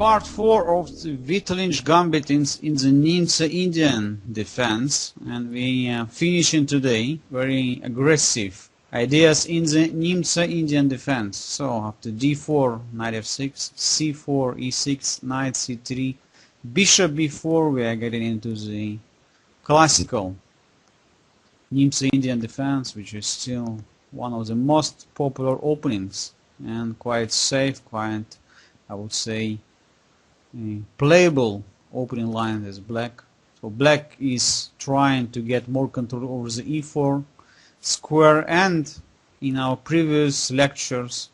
part 4 of the Vitolinsh Gambit in the Nimzo-Indian Defence, and we are finishing today very aggressive ideas in the Nimzo-Indian Defence. So after d4, knight f6, c4, e6, knight c3, bishop b4, we are getting into the classical Nimzo-Indian Defence, which is still one of the most popular openings and quite safe, quite, I would say, playable opening line as black. So black is trying to get more control over the e4 square, and in our previous lectures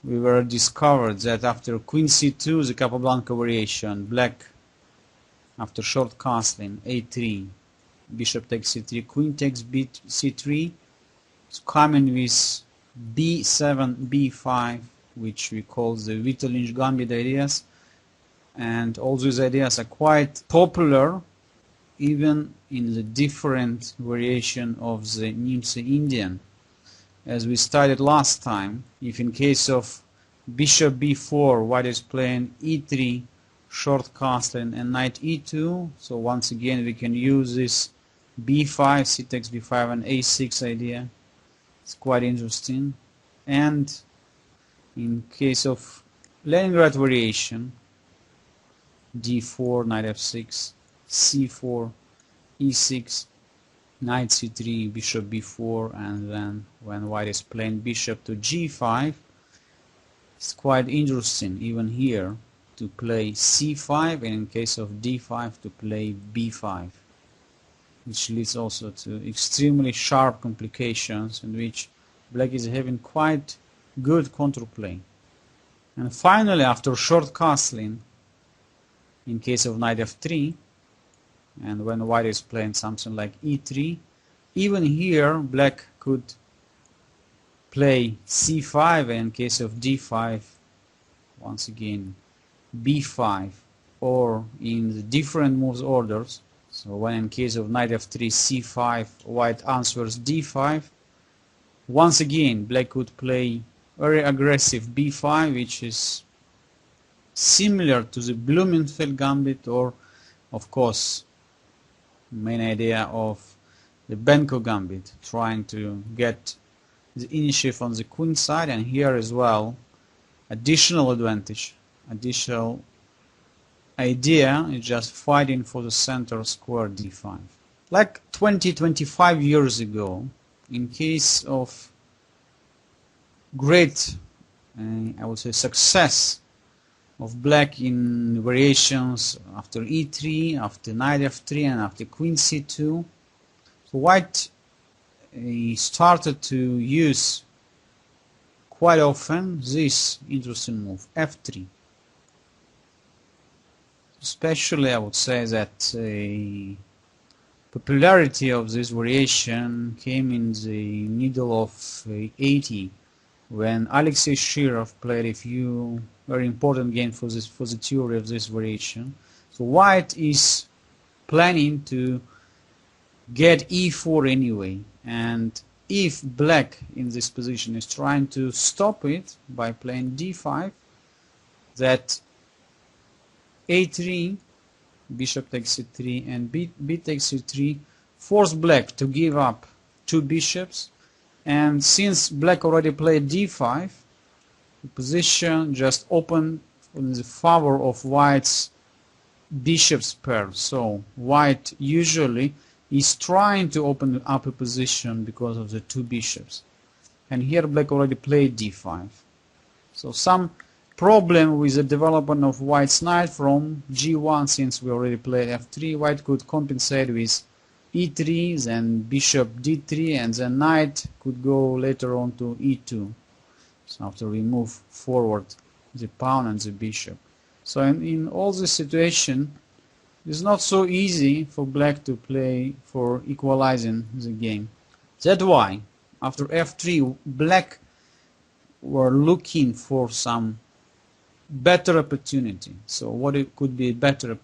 we were discovered that after queen c2, the Capablanca variation, black after short castling a3, bishop takes c3, queen takes c3, it's coming with b7, b5, which we call the Vitolinsh Gambit ideas, and all these ideas are quite popular even in the different variation of the Nimzo-Indian. As we studied last time, if in case of bishop b4, white is playing e3, short castling, and knight e2, so once again we can use this b5, c takes b5, and a6 idea. It's quite interesting. And in case of Leningrad variation, d4, knight f6, c4, e6, knight c3, bishop b4, and then when white is playing bishop to g5, it's quite interesting even here to play c5, and in case of d5 to play b5, which leads also to extremely sharp complications in which black is having quite good counterplay. And finally, after short castling, in case of knight f3, and when white is playing something like e3, even here black could play c5, and in case of d5, once again b5, or in the different moves orders. So when in case of knight f3, c5, white answers d5, once again black could play very aggressive b5, which is similar to the Blumenfeld Gambit, or of course main idea of the Benko Gambit, trying to get the initiative on the queen side, and here as well additional advantage, additional idea is just fighting for the center square d5. Like 20-25 years ago, in case of great I would say success of black in variations after e3, after knight f3, and after queen c2, so white started to use quite often this interesting move, f3. Especially I would say that popularity of this variation came in the middle of 80, when Alexei Shirov played a few very important games for the theory of this variation. So white is planning to get e4 anyway, and if black in this position is trying to stop it by playing d5, that a3, bishop takes c3, and b takes c3 force black to give up two bishops, and since black already played d5, the position just opened in the favor of white's bishops pair. So white usually is trying to open up a position because of the two bishops, and here black already played d5. So some problem with the development of white's knight from g1, since we already played f3, white could compensate with e3, then bishop d3, and then knight could go later on to e2. So after we move forward the pawn and the bishop. So in all this situation, it's not so easy for black to play for equalizing the game. That's why after f3, black were looking for some better opportunity. So what it could be better opportunity?